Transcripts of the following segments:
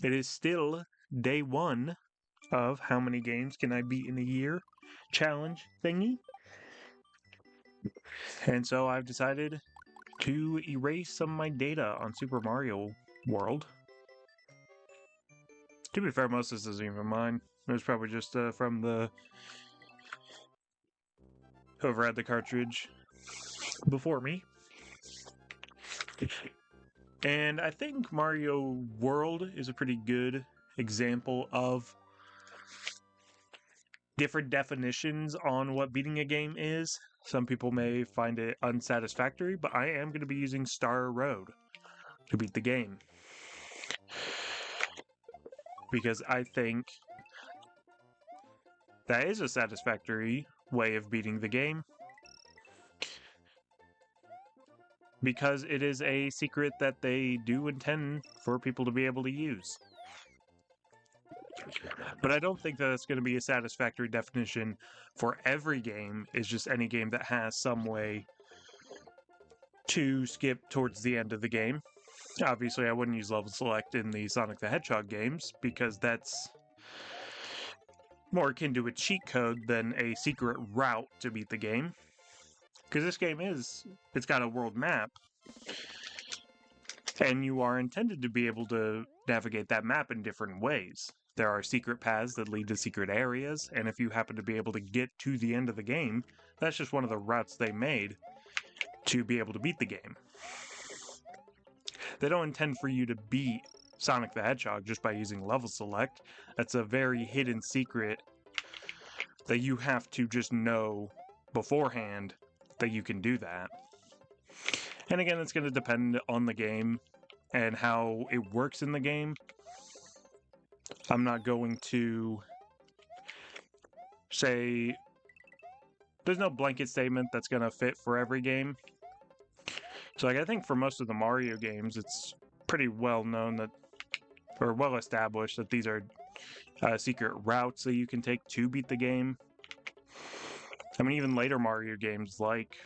It is still day one of how many games can I beat in a year challenge thingy. And so I've decided to erase some of my data on Super Mario World. To be fair, most of this isn't even mine. It was probably just from the whoever had the cartridge before me. And I think Mario World is a pretty good example of different definitions on what beating a game is. Some people may find it unsatisfactory, but I am going to be using Star Road to beat the game. Because I think that is a satisfactory way of beating the game. Because it is a secret that they do intend for people to be able to use. But I don't think that it's going to be a satisfactory definition for every game. It's just any game that has some way to skip towards the end of the game. Obviously, I wouldn't use level select in the Sonic the Hedgehog games because that's more akin to a cheat code than a secret route to beat the game. Because this game it's got a world map, and you are intended to be able to navigate that map in different ways. There are secret paths that lead to secret areas, and if you happen to be able to get to the end of the game, that's just one of the routes they made to be able to beat the game. They don't intend for you to beat Sonic the Hedgehog just by using level select. That's a very hidden secret that you have to just know beforehand that you can do that. And again, it's going to depend on the game and how it works in the game. I'm not going to say there's no blanket statement that's going to fit for every game. So I think for most of the Mario games, it's pretty well known that, or well established that these are secret routes that you can take to beat the game. I mean, even later Mario games like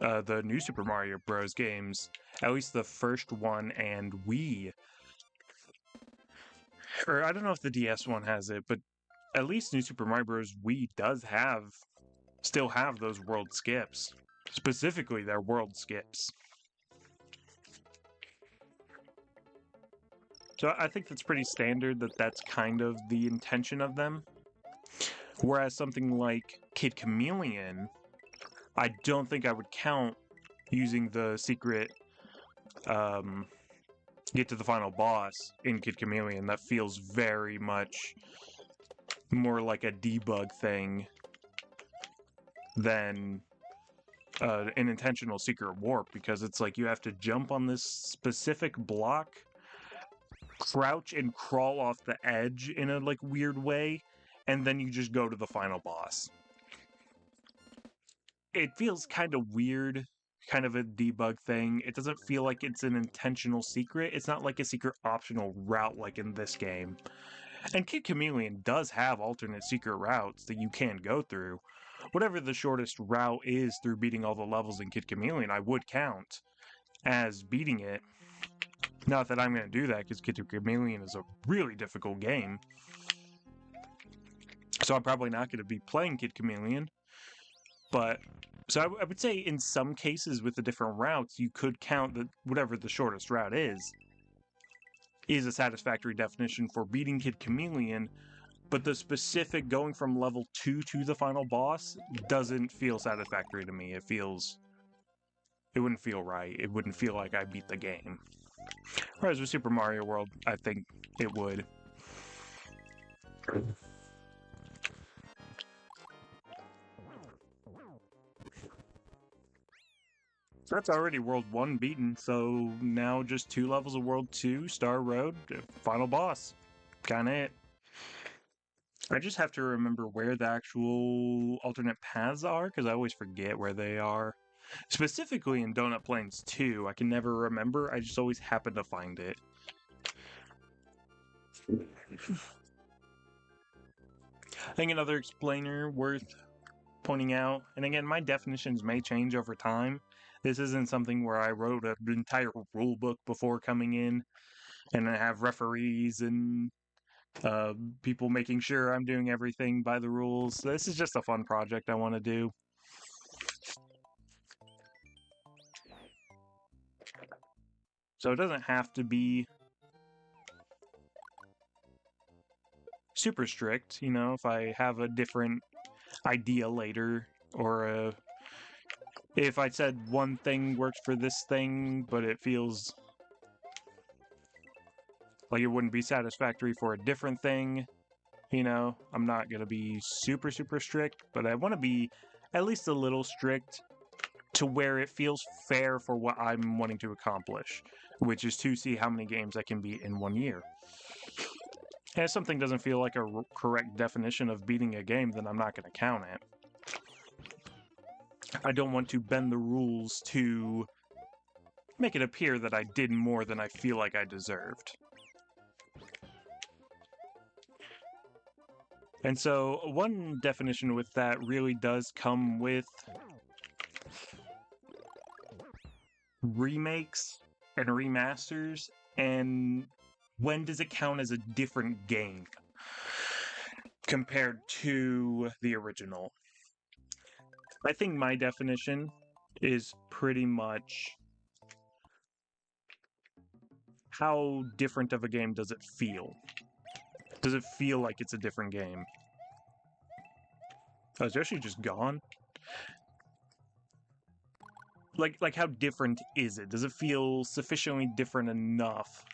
the new Super Mario Bros. Games, at least the first one and Wii, or I don't know if the DS one has it, but at least New Super Mario Bros. Wii does still have those world skips. Specifically, their world skips. So I think that's pretty standard that that's kind of the intention of them. Whereas something like Kid Chameleon, I don't think I would count using the secret get to the final boss in Kid Chameleon. That feels very much more like a debug thing than an intentional secret warp, because it's like you have to jump on this specific block, crouch and crawl off the edge in a like weird way, and then you just go to the final boss. It feels kind of weird, kind of a debug thing. It doesn't feel like it's an intentional secret. It's not like a secret optional route like in this game. And Kid Chameleon does have alternate secret routes that you can go through. Whatever the shortest route is through beating all the levels in Kid Chameleon, I would count as beating it. Not that I'm going to do that, because Kid Chameleon is a really difficult game. So I'm probably not going to be playing Kid Chameleon. But, so I would say in some cases with the different routes, you could count that whatever the shortest route is a satisfactory definition for beating Kid Chameleon. But the specific going from level 2 to the final boss doesn't feel satisfactory to me. It wouldn't feel right. It wouldn't feel like I beat the game. Whereas with Super Mario World, I think it would. That's already World 1 beaten, so now just 2 levels of World 2, Star Road, final boss. Kinda it. I just have to remember where the actual alternate paths are, because I always forget where they are. Specifically in Donut Plains 2, I can never remember, I just always happen to find it. I think another explainer worth pointing out, and again, my definitions may change over time. This isn't something where I wrote an entire rule book before coming in. and I have referees and people making sure I'm doing everything by the rules. This is just a fun project I want to do. So it doesn't have to be super strict, you know, if I have a different idea later, or if I said one thing works for this thing, but it feels like it wouldn't be satisfactory for a different thing, you know, I'm not going to be super strict, but I want to be at least a little strict to where it feels fair for what I'm wanting to accomplish, which is to see how many games I can beat in 1 year. And if something doesn't feel like a correct definition of beating a game, then I'm not going to count it. I don't want to bend the rules to make it appear that I did more than I feel like I deserved. And so one definition with that really does come with remakes and remasters, and when does it count as a different game compared to the original? I think my definition is pretty much how different of a game does it feel? Does it feel like it's a different game? Oh, is Yoshi just gone? Like how different is it? Does it feel sufficiently different enough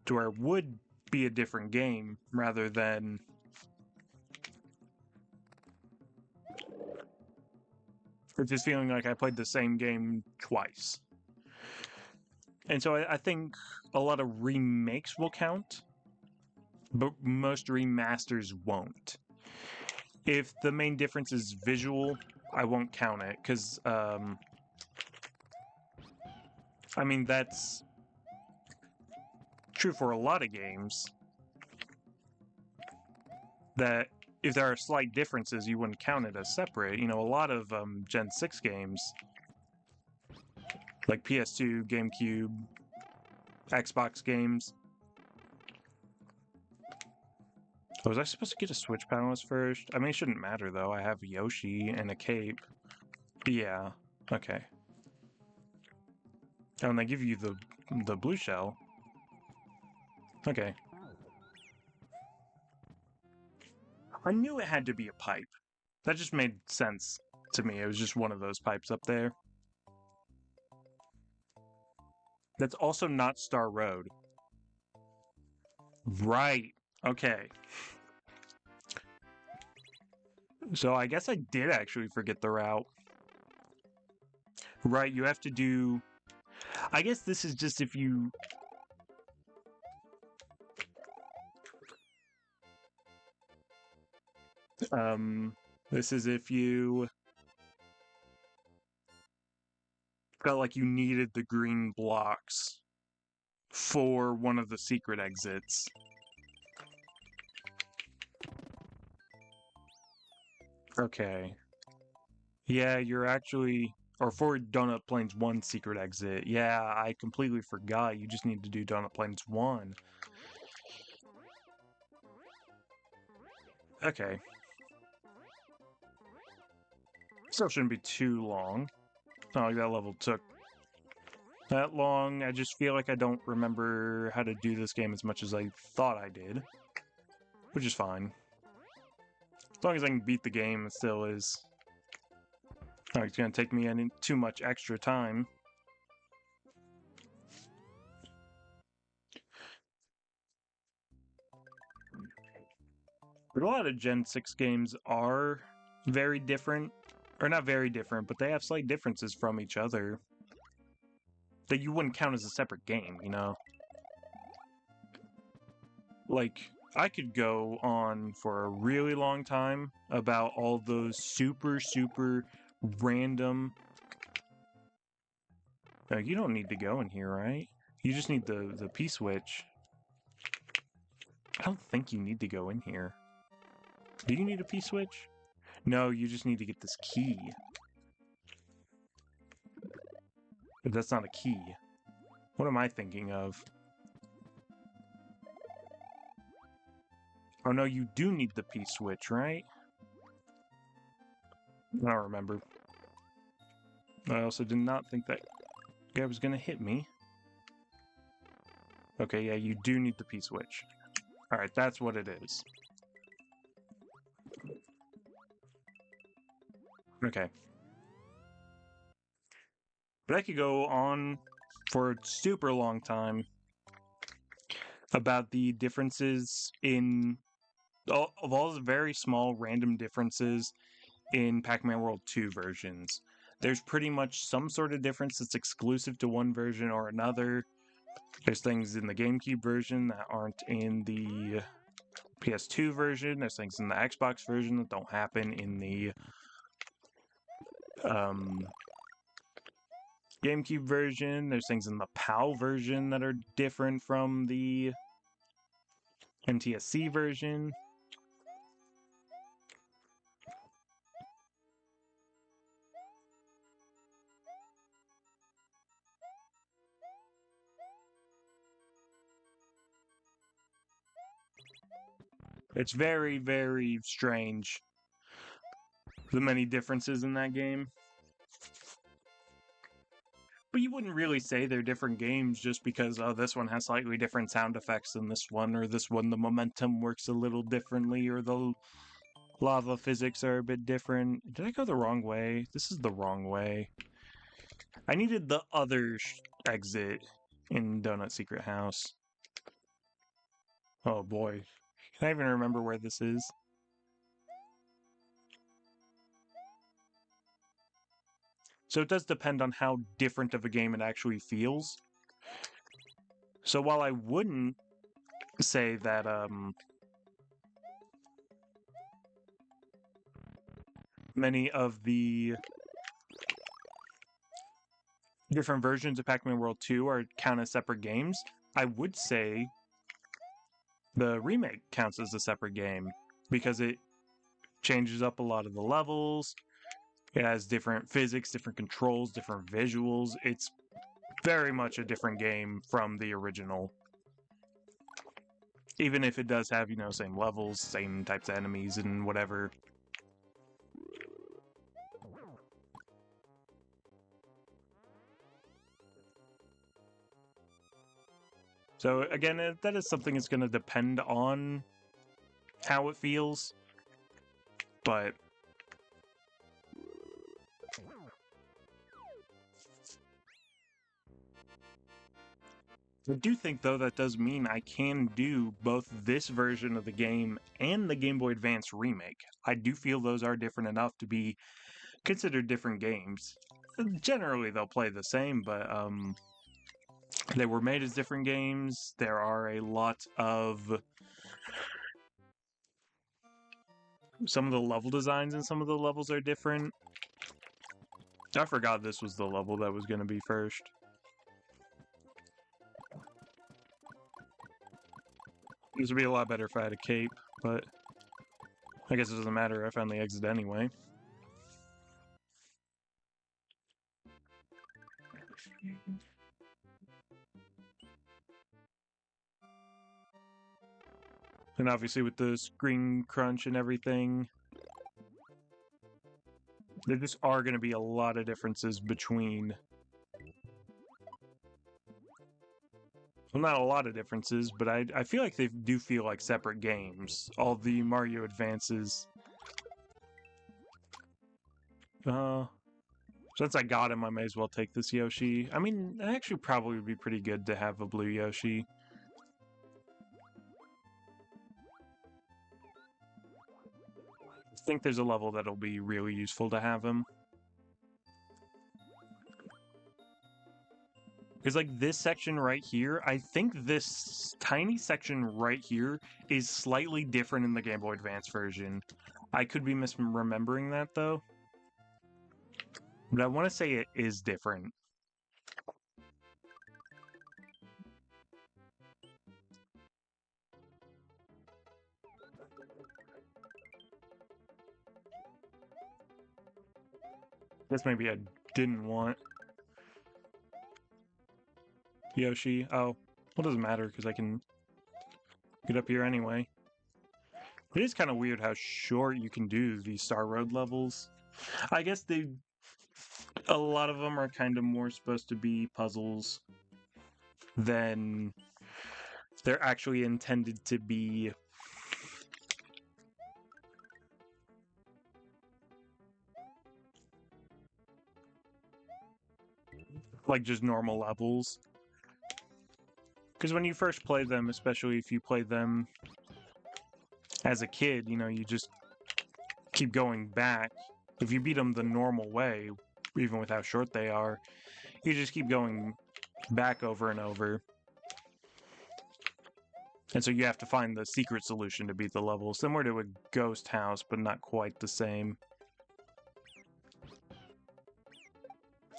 to where it would be a different game rather than it's just feeling like I played the same game twice? And so I think a lot of remakes will count, but most remasters won't. If the main difference is visual, I won't count it, because, I mean, that's true for a lot of games, that if there are slight differences, you wouldn't count it as separate. You know, a lot of Gen 6 games, like PS2, GameCube, Xbox games. Oh, was I supposed to get a Switch panelist first? I mean, it shouldn't matter, though. I have Yoshi and a cape. Yeah, okay. Oh, and they give you the blue shell. Okay. I knew it had to be a pipe. That just made sense to me. It was just one of those pipes up there. That's also not Star Road. Right. Okay. So I guess I did actually forget the route. Right, you have to do... I guess this is just if you... This is if you felt like you needed the green blocks for one of the secret exits. Okay. Yeah, you're actually... Or for Donut Plains 1 secret exit. Yeah, I completely forgot. You just need to do Donut Plains 1. Okay. Still shouldn't be too long. It's not like that level took that long. I just feel like I don't remember how to do this game as much as I thought I did. Which is fine. As long as I can beat the game, it still is. Oh, it's gonna take me any too much extra time. But a lot of Gen 6 games are very different. Or not very different, but they have slight differences from each other that you wouldn't count as a separate game, you know? Like, I could go on for a really long time about all those super random... Like, you don't need to go in here, right? You just need the P-switch. I don't think you need to go in here. Do you need a P-switch? No, you just need to get this key. But that's not a key. What am I thinking of? Oh no, you do need the P-switch, right? I don't remember. I also did not think that guy was gonna hit me. Okay, yeah, you do need the P-switch. Alright, that's what it is. Okay. But I could go on for a super long time about the differences in of all the very small random differences in Pac-Man World 2 versions. There's pretty much some sort of difference that's exclusive to one version or another. There's things in the GameCube version that aren't in the PS2 version. There's things in the Xbox version that don't happen in the GameCube version. There's things in the PAL version that are different from the NTSC version. It's very, very strange, the many differences in that game. But you wouldn't really say they're different games just because, oh, this one has slightly different sound effects than this one, or this one the momentum works a little differently, or the lava physics are a bit different. Did I go the wrong way? This is the wrong way. I needed the other exit in Donut Secret House. Oh boy. Can I even remember where this is? So it does depend on how different of a game it actually feels. So while I wouldn't say that, many of the different versions of Pac-Man World 2 are count as separate games, I would say the remake counts as a separate game because it changes up a lot of the levels. It has different physics, different controls, different visuals. It's very much a different game from the original. Even if it does have, same levels, same types of enemies and whatever. So again, that is something that's going to depend on how it feels, but I do think, though, that does mean I can do both this version of the game and the Game Boy Advance remake. I do feel those are different enough to be considered different games. Generally, they'll play the same, but they were made as different games. There are a lot of... Some of the level designs in some of the levels are different. I forgot this was the level that was going to be first. This would be a lot better if I had a cape, but I guess it doesn't matter. I found the exit anyway. And obviously with the screen crunch and everything, there just are going to be a lot of differences between... Well, not a lot of differences, but I feel like they do feel like separate games. All the Mario Advances. Since I got him, I may as well take this Yoshi. I mean, it actually probably would be pretty good to have a blue Yoshi. I think there's a level that'll be really useful to have him. Because, like, this section right here, I think this tiny section right here is slightly different in the Game Boy Advance version. I could be misremembering that, though. But I want to say it is different. This maybe I didn't want. Yoshi. Oh, well, doesn't matter because I can get up here anyway. It is kind of weird how short you can do these Star Road levels. I guess a lot of them are kind of more supposed to be puzzles than they're actually intended to be. Like just normal levels. Because when you first play them, especially if you play them as a kid, you know, you just keep going back. If you beat them the normal way, even with how short they are, you just keep going back over and over. And so you have to find the secret solution to beat the level, similar to a ghost house, but not quite the same.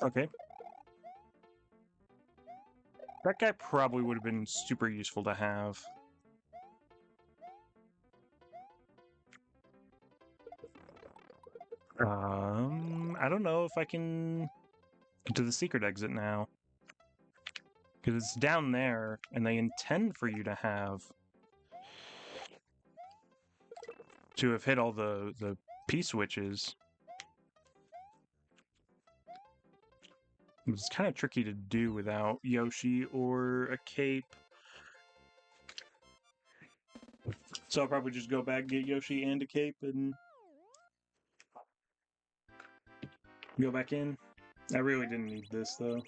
Okay. That guy probably would have been super useful to have. I don't know if I can get to the secret exit now. Because it's down there, and they intend for you to have hit all the P-switches. It's kind of tricky to do without Yoshi or a cape. So I'll probably just go back, get Yoshi and a cape, and go back in. I really didn't need this, though.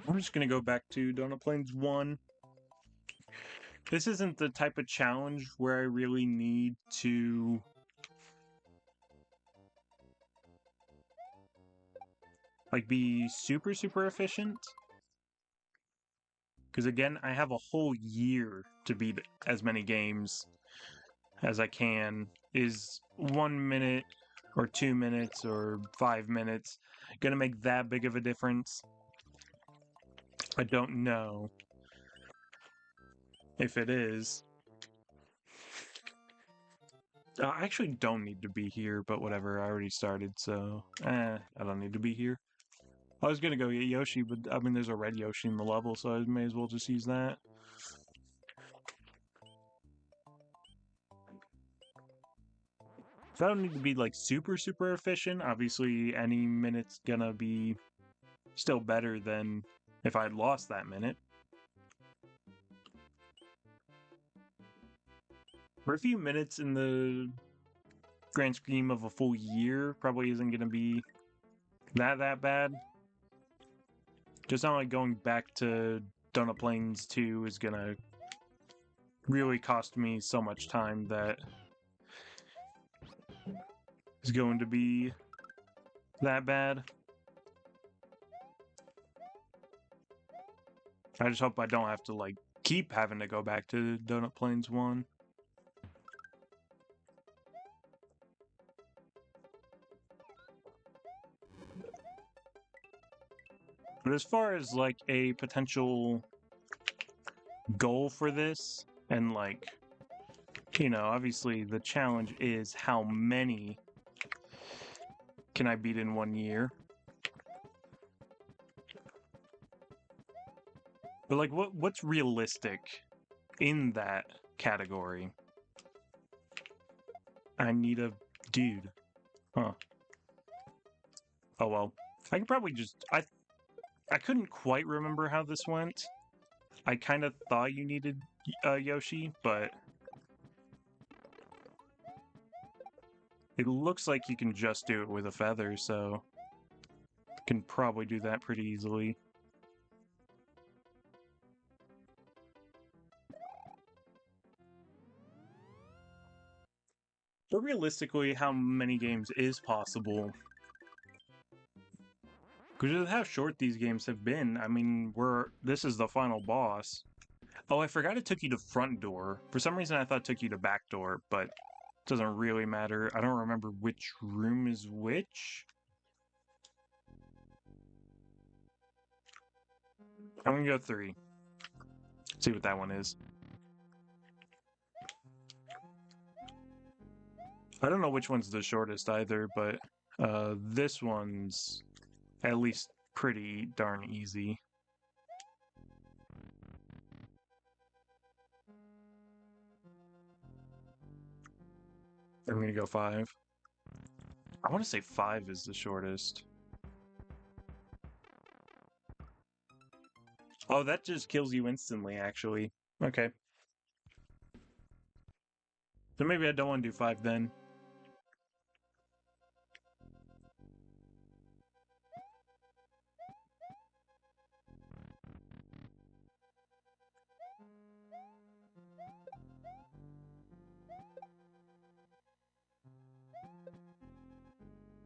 I'm just gonna go back to Donut Plains 1. This isn't the type of challenge where I really need to like be super efficient. Because again, I have a whole year to beat as many games as I can. Is 1 minute or 2 minutes or 5 minutes gonna make that big of a difference? I don't know if it is. I actually don't need to be here, but whatever, I already started, so I don't need to be here. I was gonna go get Yoshi, but I mean, there's a red Yoshi in the level, so I may as well just use that. So I don't need to be like super efficient. Obviously, any minute's gonna be still better than if I had lost that minute. For a few minutes in the grand scheme of a full year, probably isn't gonna be that bad. Just not like going back to Donut Plains 2 is gonna really cost me so much time that is going to be that bad. I just hope I don't have to like keep having to go back to Donut Plains 1. But as far as like a potential goal for this, and like, you know, obviously the challenge is how many can I beat in 1 year? But like, what's realistic in that category? I need a dude. Huh. Oh well. I could probably just... I couldn't quite remember how this went. I kind of thought you needed Yoshi, but... it looks like you can just do it with a feather, so... can probably do that pretty easily. But realistically, how many games is possible? Because of how short these games have been, I mean, this is the final boss. Oh, I forgot it took you to front door. For some reason, I thought it took you to back door, but Doesn't really matter. I don't remember which room is which. I'm gonna go 3. See what that one is. I don't know which one's the shortest either, but this one's at least pretty darn easy. I'm gonna go 5. I want to say 5 is the shortest. Oh, that just kills you instantly, actually. Okay. So maybe I don't want to do 5 then.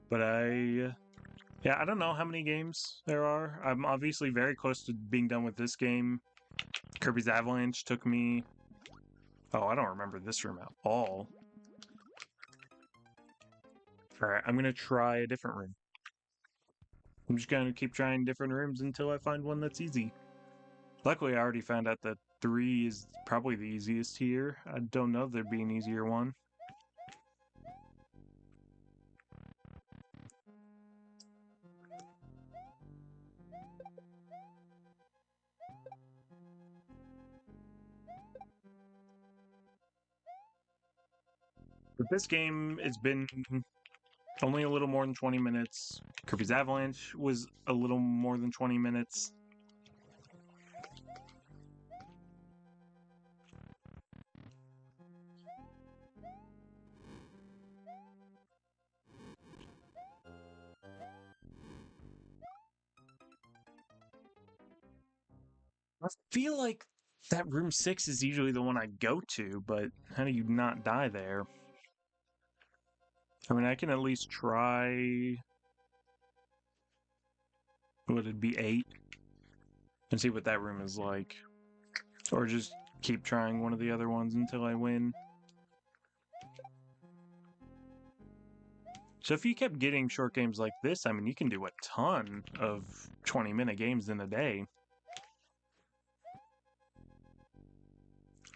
But yeah, I don't know how many games there are. I'm obviously very close to being done with this game. Kirby's Avalanche took me... Oh, I don't remember this room at all. Alright, I'm gonna try a different room. I'm just gonna keep trying different rooms until I find one that's easy. Luckily, I already found out that 3 is probably the easiest here. I don't know if there'd be an easier one. But this game has been only a little more than 20 minutes. Kirby's Avalanche was a little more than 20 minutes. I feel like that room 6 is usually the one I go to, but how do you not die there? I mean, I can at least try... Would it be 8? And see what that room is like. Or just keep trying one of the other ones until I win. So if you kept getting short games like this, I mean, you can do a ton of 20-minute games in a day.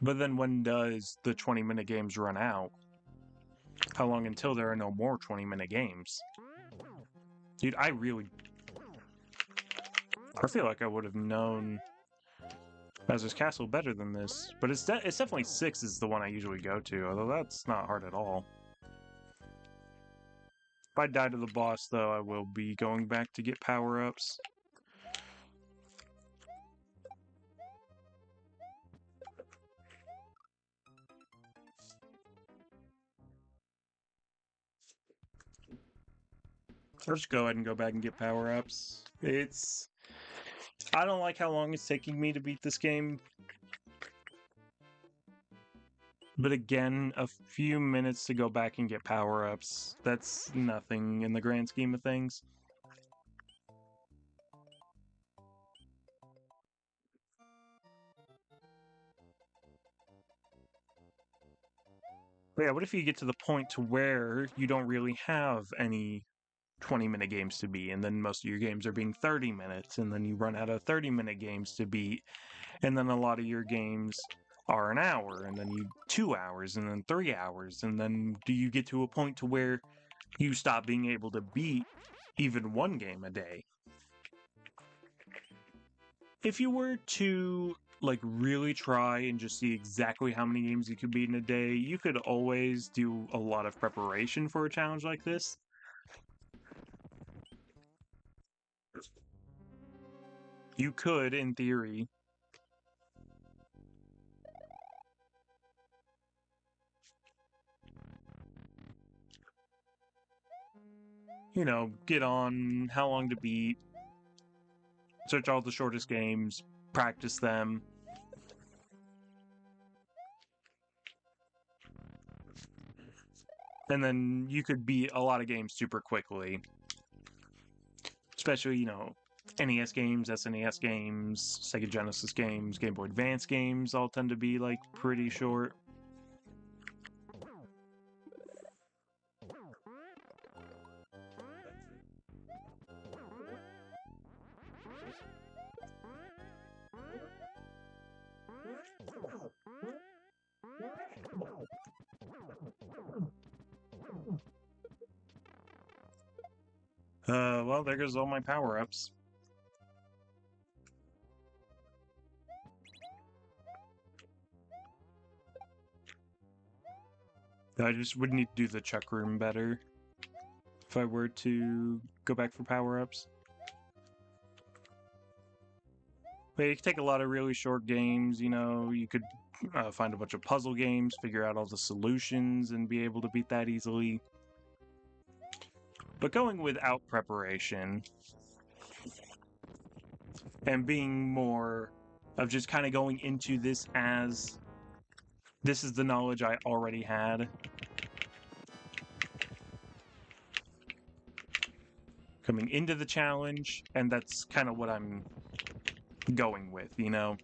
But then when does the 20-minute games run out? How long until there are no more 20-minute games? Dude, I feel like I would have known Bowser's Castle better than this. But it's definitely 6 is the one I usually go to, although that's not hard at all. If I die to the boss, though, I will be going back to get power-ups. I'll just go ahead and go back and get power-ups. I don't like how long it's taking me to beat this game. But again, a few minutes to go back and get power-ups. That's nothing in the grand scheme of things. But yeah, what if you get to the point to where you don't really have any 20-minute games to beat, and then most of your games are being 30 minutes, and then you run out of 30-minute games to beat, and then a lot of your games are an hour, and then 2 hours, and then 3 hours, and then do you get to a point to where you stop being able to beat even one game a day? If you were to like really try and just see exactly how many games you could beat in a day, you could always do a lot of preparation for a challenge like this. You could, in theory, you know, get on how long to beat, search all the shortest games, practice them. And then you could beat a lot of games super quickly. Especially, you know, NES games, SNES games, Sega Genesis games, Game Boy Advance games all tend to be, like, pretty short. Well, there goes all my power-ups. I just would need to do the Chuck Room better if I were to go back for power-ups. But you could take a lot of really short games, you know, you could find a bunch of puzzle games, figure out all the solutions, and be able to beat that easily. But going without preparation and being more of just kind of going into this as this is the knowledge I already had. Coming into the challenge, and that's kind of what I'm going with, you know?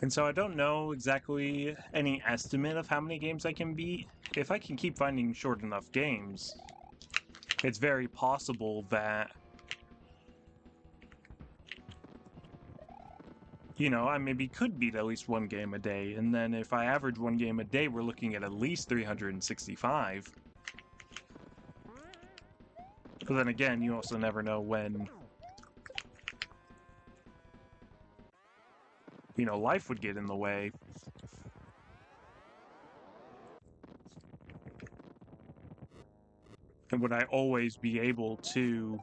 And so I don't know exactly any estimate of how many games I can beat. If I can keep finding short enough games, it's very possible that, you know, I maybe could beat at least one game a day. And then if I average one game a day, we're looking at least 365. But then again, you also never know when, you know, life would get in the way. And would I always be able to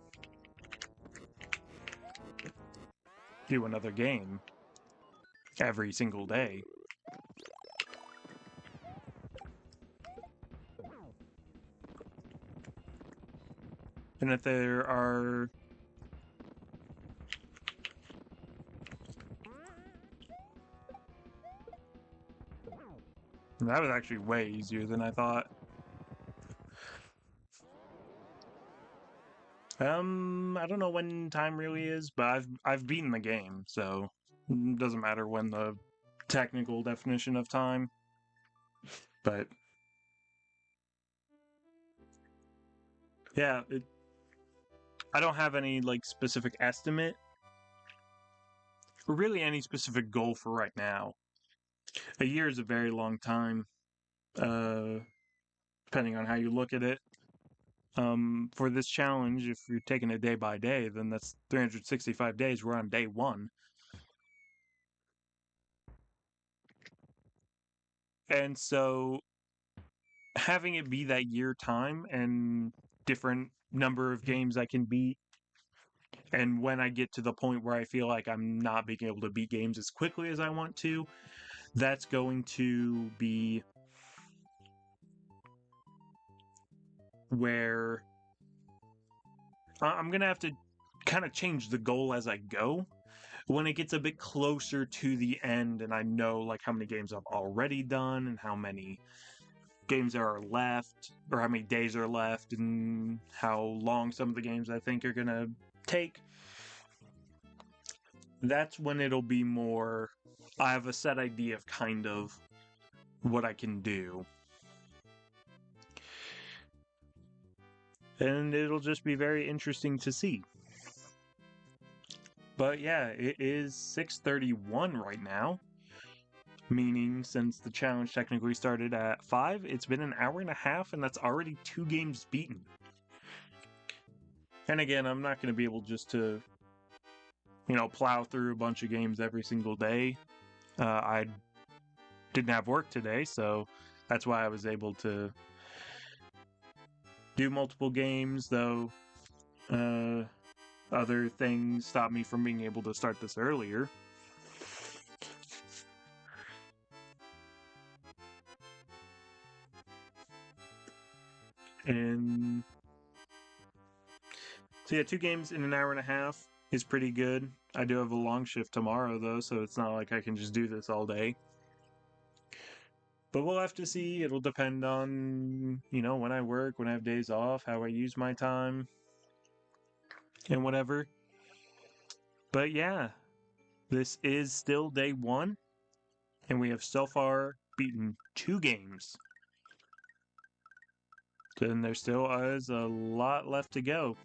do another game every single day? And if there are that was actually way easier than I thought. I don't know when time really is, but I've beaten the game, so it doesn't matter when the technical definition of time. But yeah, I don't have any like specific estimate or really any specific goal for right now. A year is a very long time, depending on how you look at it. For this challenge, if you're taking it day by day, then that's 365 days. We're on day 1. And so having it be that year time and different number of games I can beat, and when I get to the point where I feel like I'm not being able to beat games as quickly as I want to, that's going to be where I'm going to have to kind of change the goal as I go. When it gets a bit closer to the end and I know like how many games I've already done and how many games there are left, or how many days are left, and how long some of the games I think are going to take, that's when it'll be more, I have a set idea of kind of what I can do. And it'll just be very interesting to see. But yeah, it is 6:31 right now. Meaning, since the challenge technically started at 5, it's been an hour and a half, and that's already 2 games beaten. And again, I'm not going to be able just to, you know, plow through a bunch of games every single day. I didn't have work today, so that's why I was able to do multiple games, though other things stopped me from being able to start this earlier. And so yeah, 2 games in an hour and a half is pretty good. I do have a long shift tomorrow, though, so it's not like I can just do this all day. But we'll have to see. It'll depend on, when I work, when I have days off, how I use my time, and whatever. But yeah, this is still day 1, and we have so far beaten 2 games. And there still is a lot left to go.